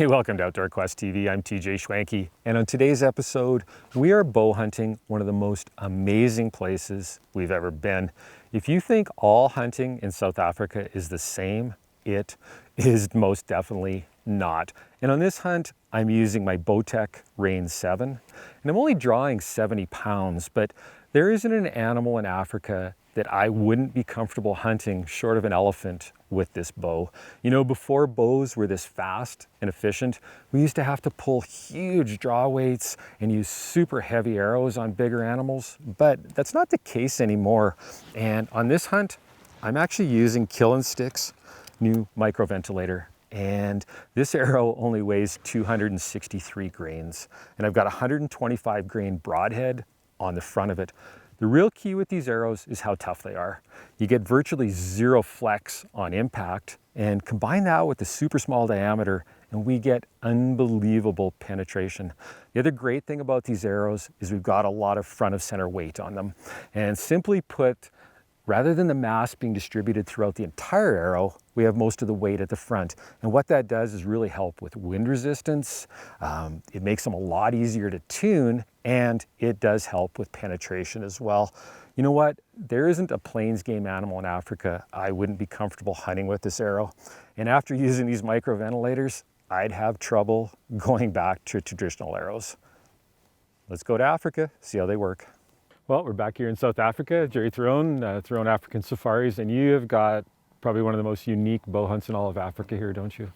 Hey, welcome to Outdoor Quest TV. I'm TJ Schwanke, and on today's episode, we are bow hunting one of the most amazing places we've ever been. If you think all hunting in South Africa is the same, it is most definitely not. And on this hunt, I'm using my Bowtech Rain 7, and I'm only drawing 70 pounds, but there isn't an animal in Africa that I wouldn't be comfortable hunting short of an elephant with this bow. You know, before bows were this fast and efficient, we used to have to pull huge draw weights and use super heavy arrows on bigger animals, but that's not the case anymore. And on this hunt, I'm actually using Kill and Stick's new microventilator. And this arrow only weighs 263 grains. And I've got a 125 grain broadhead on the front of it. The real key with these arrows is how tough they are. You get virtually zero flex on impact, and combine that with the super small diameter and we get unbelievable penetration. The other great thing about these arrows is we've got a lot of front of center weight on them. And simply put, rather than the mass being distributed throughout the entire arrow, we have most of the weight at the front. And what that does is really help with wind resistance. It makes them a lot easier to tune, and it does help with penetration as well. You know what? There isn't a plains game animal in Africa I wouldn't be comfortable hunting with this arrow. And after using these microventilators, I'd have trouble going back to traditional arrows. Let's go to Africa, see how they work. Well, we're back here in South Africa, Jerry Theron, Theron African Safaris, and you have got probably one of the most unique bow hunts in all of Africa here, don't you?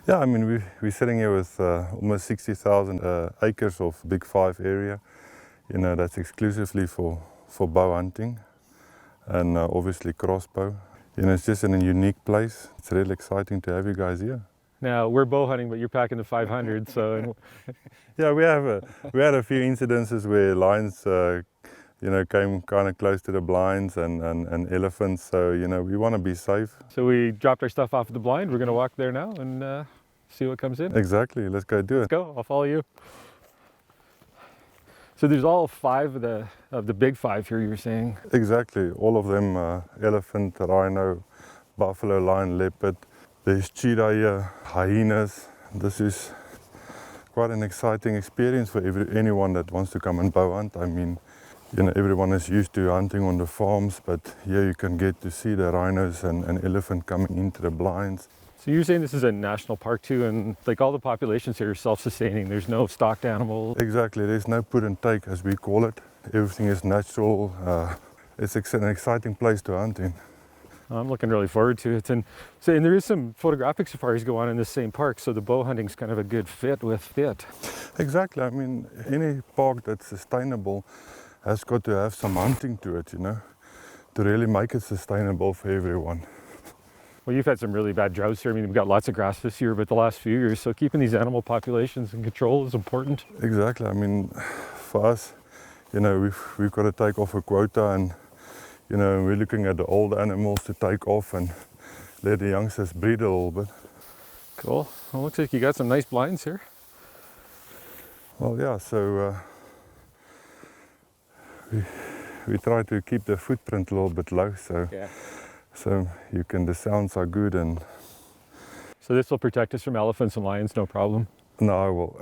Yeah, I mean, we're sitting here with almost 60,000 acres of Big 5 area. You know, that's exclusively for bow hunting and obviously crossbow. You know, it's just in a unique place. It's really exciting to have you guys here. Now, we're bow hunting, but you're packing the 500, so... Yeah, we had a few incidences where lions you know, came kind of close to the blinds and elephants, so, you know, we want to be safe. So we dropped our stuff off at the blind. We're going to walk there now and see what comes in. Exactly, let's go do it. Let's go, I'll follow you. So there's all 5 of the big 5 here, you were saying? Exactly, all of them, elephant, rhino, buffalo, lion, leopard. There's cheetah here, hyenas. This is quite an exciting experience for anyone that wants to come and bow hunt. I mean, you know, everyone is used to hunting on the farms, but here you can get to see the rhinos and elephant coming into the blinds. So you're saying this is a national park too, and like all the populations here are self-sustaining, there's no stocked animals? Exactly, there's no put and take as we call it. Everything is natural. It's an exciting place to hunt in. I'm looking really forward to it. And there is some photographic safaris go on in this same park, so the bow hunting's kind of a good fit with it. Exactly, I mean, any park that's sustainable has got to have some hunting to it, you know, to really make it sustainable for everyone. Well, you've had some really bad droughts here. I mean, we've got lots of grass this year, but the last few years, so keeping these animal populations in control is important. Exactly, I mean, for us, you know, we've got to take off a quota, and, you know, we're looking at the old animals to take off and let the youngsters breed a little bit. Cool, well, looks like you got some nice blinds here. Well, yeah, so we try to keep the footprint a little bit low, so yeah. So the sounds are good, and so this will protect us from elephants and lions, no problem. No, I will.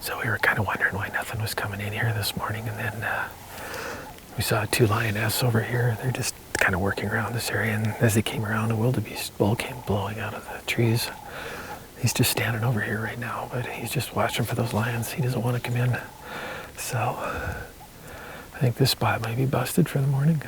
So we were kind of wondering why nothing was coming in here this morning, and then we saw 2 lionesses over here. They're just kind of working around this area, and as they came around, a wildebeest bull came blowing out of the trees. He's just standing over here right now, but he's just watching for those lions. He doesn't want to come in. So I think this spot might be busted for the morning.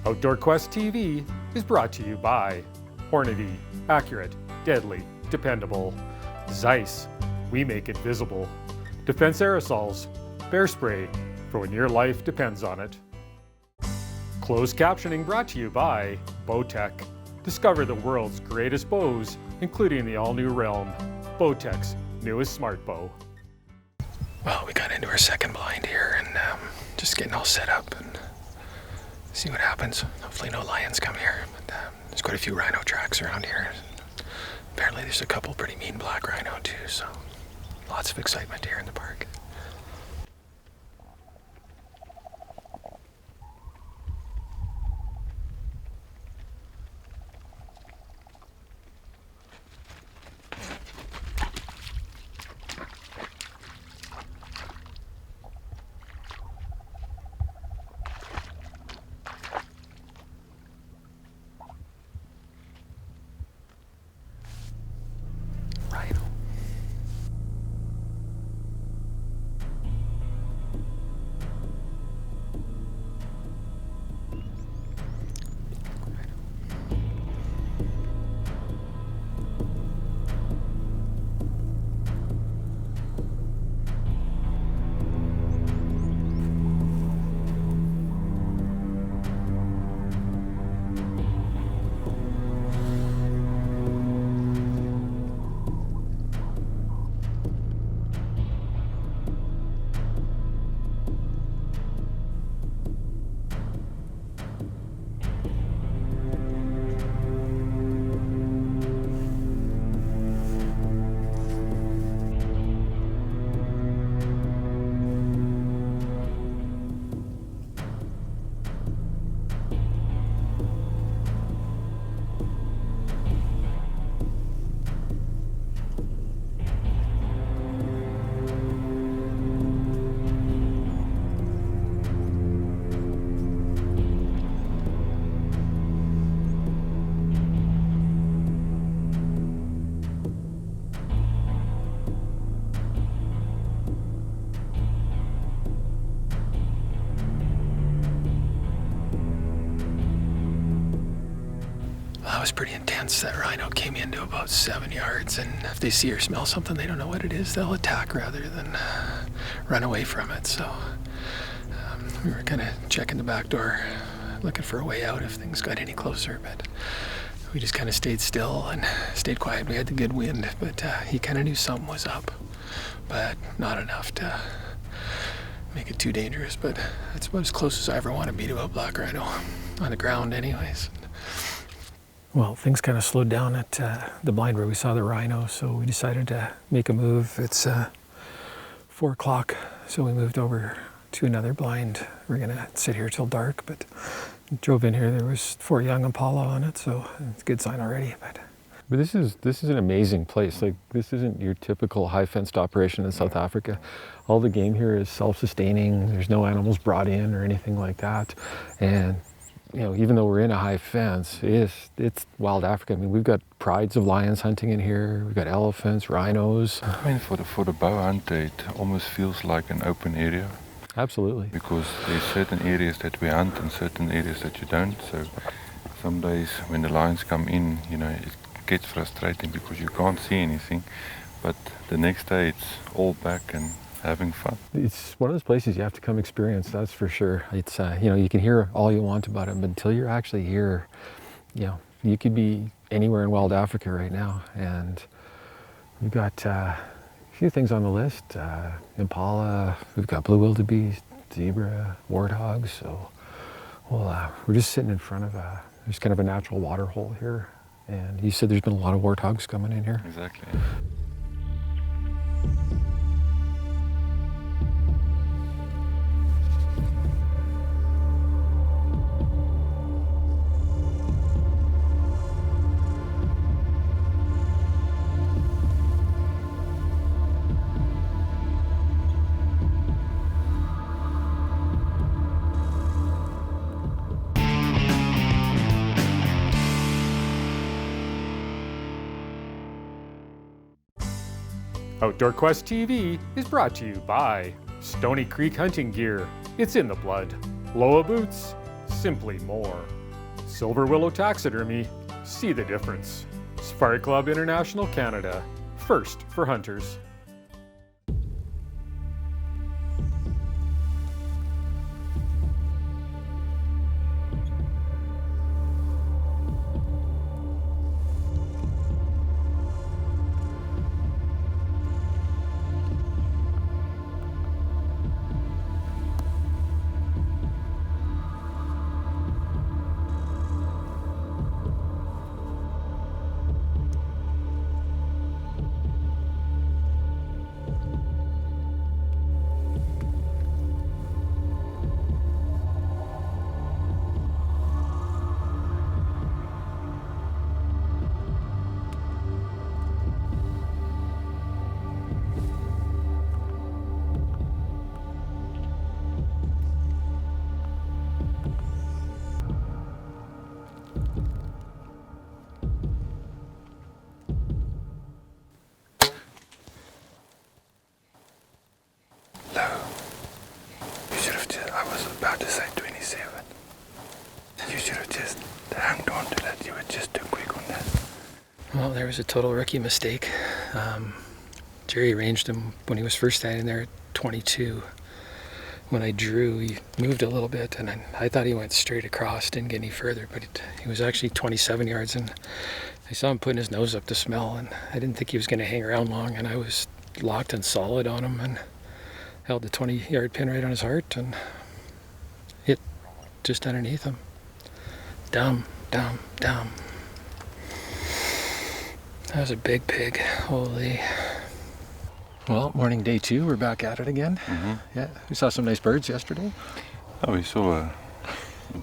Outdoor Quest TV is brought to you by Hornady, accurate, deadly, dependable. Zeiss, we make it visible. Defense Aerosols, bear spray, for when your life depends on it. Closed captioning brought to you by Bowtech. Discover the world's greatest bows, including the all-new Realm, Bowtech's newest smart bow. Well, we got into our second blind here and just getting all set up and see what happens. Hopefully no lions come here, but there's quite a few rhino tracks around here. Apparently there's a couple pretty mean black rhino too, so lots of excitement here in the park. That was pretty intense. That rhino came in to about 7 yards, and if they see or smell something they don't know what it is, they'll attack rather than run away from it. So we were kind of checking the back door, looking for a way out if things got any closer, but we just kind of stayed still and stayed quiet. We had the good wind, but he kind of knew something was up, but not enough to make it too dangerous. But that's about as close as I ever want to be to a black rhino, on the ground anyways. Well, things kind of slowed down at the blind where we saw the rhino, so we decided to make a move. It's 4 o'clock, so we moved over to another blind. We're gonna sit here till dark, but drove in here, there was 4 young impala on it, so it's a good sign already. But this is an amazing place. Like, this isn't your typical high fenced operation in South Africa. All the game here is self-sustaining. There's no animals brought in or anything like that. And you know, even though we're in a high fence, it's wild Africa. I mean, we've got prides of lions hunting in here. We've got elephants, rhinos. I mean, for the bow hunter, it almost feels like an open area. Absolutely. Because there's certain areas that we hunt and certain areas that you don't. So some days when the lions come in, you know, it gets frustrating because you can't see anything. But the next day it's all back and having fun. It's one of those places you have to come experience, that's for sure. It's, you know, you can hear all you want about it, but until you're actually here, you know, you could be anywhere in wild Africa right now. And we've got a few things on the list. Impala, we've got blue wildebeest, zebra, warthogs. So we're just sitting in front of there's kind of a natural water hole here. And you said there's been a lot of warthogs coming in here. Exactly. Outdoor Quest TV is brought to you by Stony Creek Hunting Gear. It's in the blood. Loa Boots, simply more. Silver Willow Taxidermy, see the difference. Safari Club International Canada, first for hunters. I was about to say 27. You should have just hung on to that. You were just too quick on that. Well, there was a total rookie mistake. Jerry arranged him when he was first standing there at 22. When I drew, he moved a little bit, and I thought he went straight across, didn't get any further, but he was actually 27 yards, and I saw him putting his nose up to smell, and I didn't think he was going to hang around long, and I was locked and solid on him and held the 20-yard pin right on his heart and hit just underneath him. Dumb. That was a big pig. Holy. Well, morning day 2, we're back at it again. Mm-hmm. Yeah, we saw some nice birds yesterday. Oh, we saw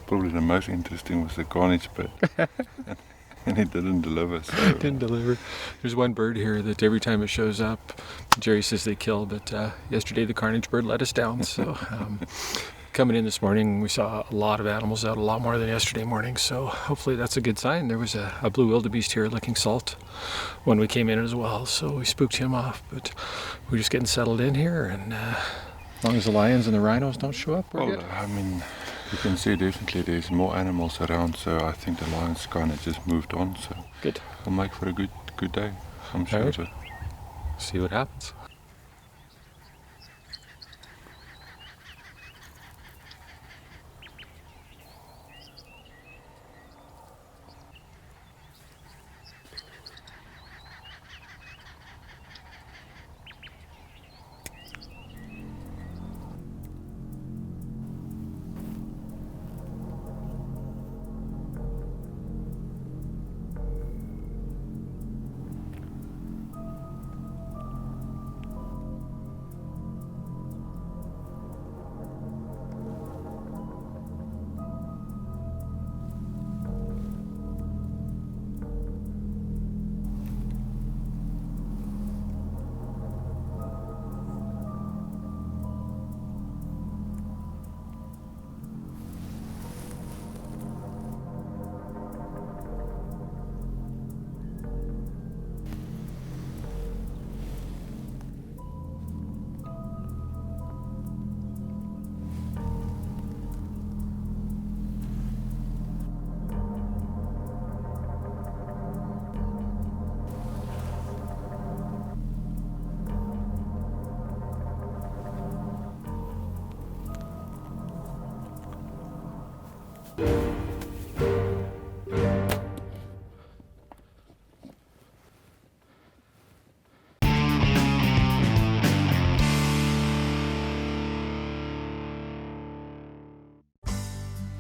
probably the most interesting was the carnage bird. And it didn't deliver. So. It didn't deliver. There's one bird here that every time it shows up, Jerry says they kill, but yesterday the carnage bird let us down. So coming in this morning, we saw a lot of animals out, a lot more than yesterday morning. So hopefully that's a good sign. There was a blue wildebeest here licking salt when we came in as well. So we spooked him off, but we're just getting settled in here. And as long as the lions and the rhinos don't show up, we're good. I mean, you can see definitely there's more animals around, so I think the lions kind of just moved on. So Good. we'll make for a good day, I'm sure All of right. it. See what happens.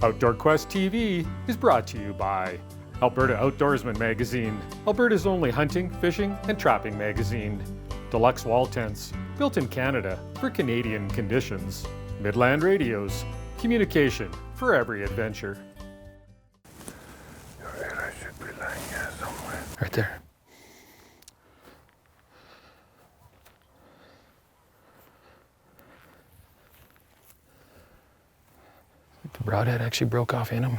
Outdoor Quest TV is brought to you by Alberta Outdoorsman Magazine, Alberta's only hunting, fishing, and trapping magazine. Deluxe wall tents, built in Canada for Canadian conditions. Midland Radios, communication for every adventure. Your arrow should be lying here somewhere. Right there. The broadhead actually broke off in him.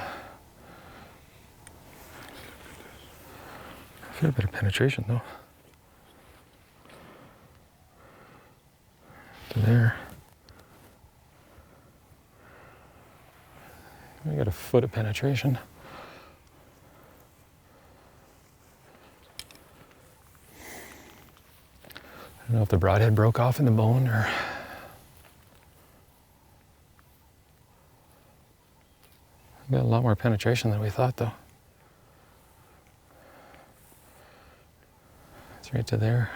A fair bit of penetration though. To there. We got a foot of penetration. don't know if the broadhead broke off in the bone or... Got a lot more penetration than we thought, though. It's right to there.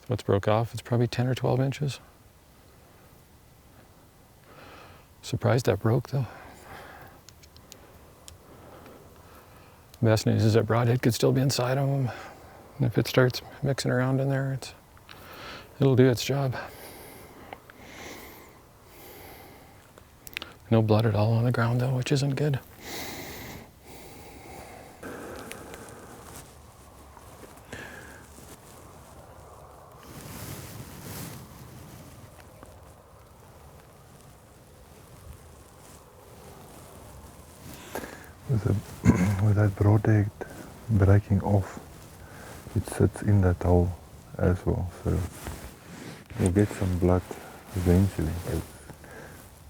What's broke off? It's probably 10 or 12 inches. Surprised that broke, though. Best news is that broadhead could still be inside of them. And if it starts mixing around in there, it'll do its job. No blood at all on the ground though, which isn't good. With that broadhead breaking off, it sits in that hole as well, so you'll get some blood eventually. It's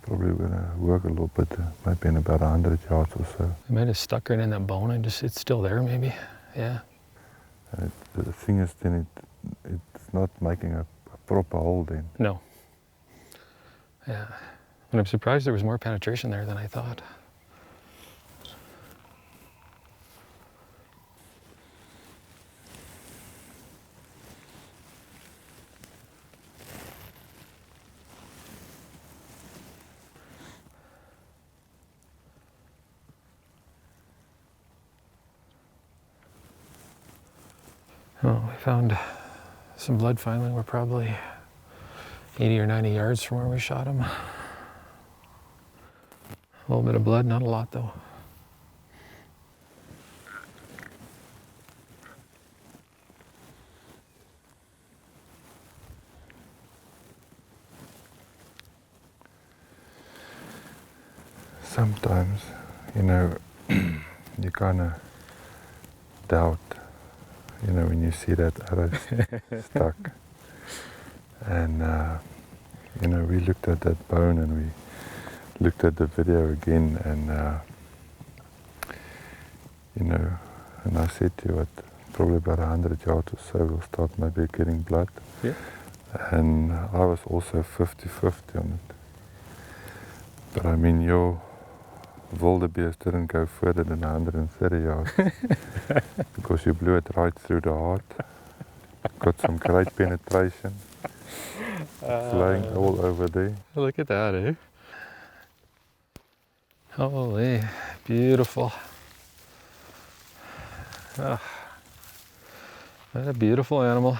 probably going to work a little bit, maybe in about 100 yards or so. It might have stuck right in that bone and it's still there maybe, yeah. The thing is then it's not making a proper hole then. No. Yeah, and I'm surprised there was more penetration there than I thought. Oh, we found some blood finally. We're probably 80 or 90 yards from where we shot him. A little bit of blood, not a lot though. Sometimes, you know, you kind of doubt, you know, when you see that arrow stuck. And, you know, we looked at that bone and we looked at the video again and, you know, and I said to you, at probably about 100 yards or so, we'll start maybe getting blood. Yeah. And I was also 50-50 on it. But I mean, your Wildebesst didn't go further than 130 yards because you blew it right through the heart. Got some great penetration. Flying all over there. Look at that, eh? Holy, beautiful. Oh, what a beautiful animal.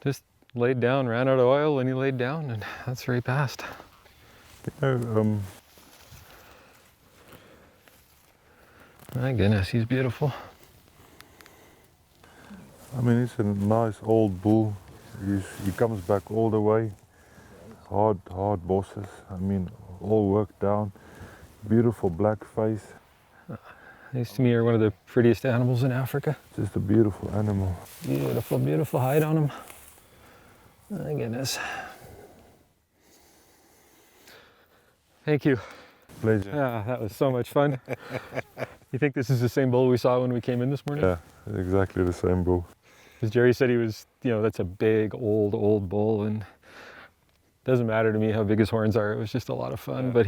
Just laid down, ran out of oil when he laid down, and that's where he passed. You know, My goodness, he's beautiful. I mean, he's a nice old bull. He comes back all the way. Hard bosses. I mean, all worked down. Beautiful black face. These to me are one of the prettiest animals in Africa. Just a beautiful animal. Beautiful, beautiful hide on him. My goodness. Thank you. Pleasure. Yeah, that was so much fun. You think this is the same bull we saw when we came in this morning? Yeah, exactly the same bull. Because Jerry said he was, you know, that's a big, old bull, and it doesn't matter to me how big his horns are. It was just a lot of fun, but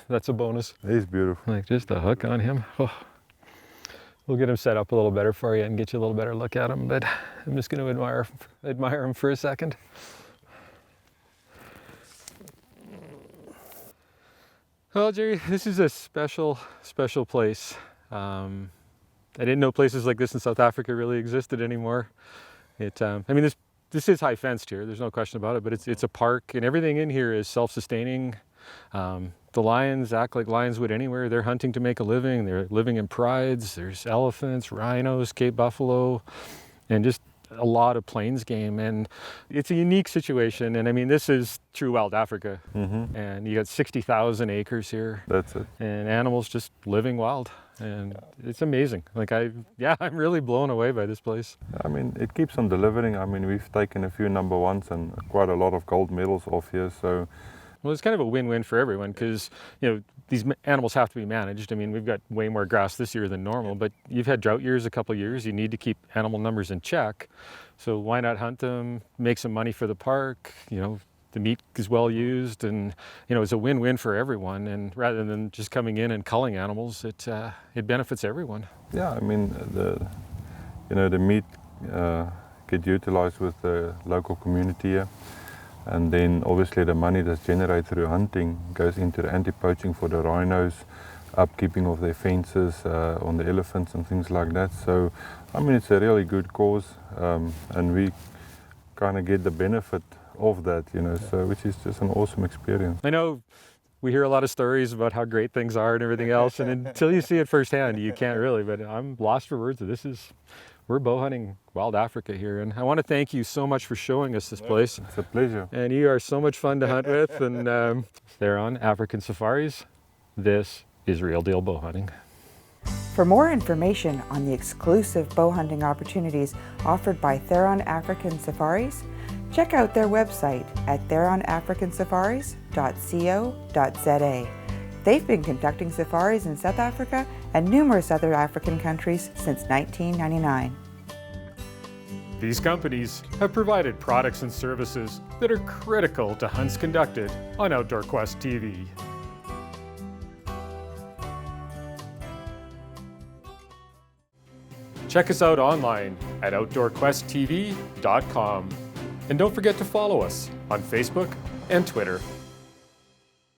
that's a bonus. He's beautiful. Like, just a hook on him. Oh. We'll get him set up a little better for you and get you a little better look at him, but I'm just going to admire him for a second. Well, Jerry, this is a special place. I didn't know places like this in South Africa really existed anymore. I mean, this is high fenced here. There's no question about it. But it's a park, and everything in here is self-sustaining. The lions act like lions would anywhere. They're hunting to make a living. They're living in prides. There's elephants, rhinos, Cape buffalo, and just a lot of plains game. And it's a unique situation. And I mean, this is true wild Africa. Mm-hmm. And you got 60,000 acres here. That's it. And animals just living wild. And it's amazing. Like I'm really blown away by this place. I mean, it keeps on delivering. I mean, we've taken a few number ones and quite a lot of gold medals off here. So Well, it's kind of a win-win for everyone because, these animals have to be managed. I mean, we've got way more grass this year than normal, but you've had drought years a couple of years. You need to keep animal numbers in check. So why not hunt them, make some money for the park, the meat is well used, and it's a win-win for everyone. And rather than just coming in and culling animals, it benefits everyone. Yeah, I mean the meat get utilized with the local community here, and then obviously the money that's generated through hunting goes into the anti-poaching for the rhinos, upkeeping of their fences on the elephants and things like that. So I mean it's a really good cause, and we kind of get the benefit of that, so which is just an awesome experience. I know we hear a lot of stories about how great things are and everything else, and until you see it firsthand, you can't really, but I'm lost for words. We're bow hunting wild Africa here, and I want to thank you so much for showing us this place. It's a pleasure. And you are so much fun to hunt with, and Theron African Safaris, this is Real Deal Bow Hunting. For more information on the exclusive bow hunting opportunities offered by Theron African Safaris, check out their website at theronafricansafaris.co.za. They've been conducting safaris in South Africa and numerous other African countries since 1999. These companies have provided products and services that are critical to hunts conducted on Outdoor Quest TV. Check us out online at outdoorquesttv.com. And don't forget to follow us on Facebook and Twitter.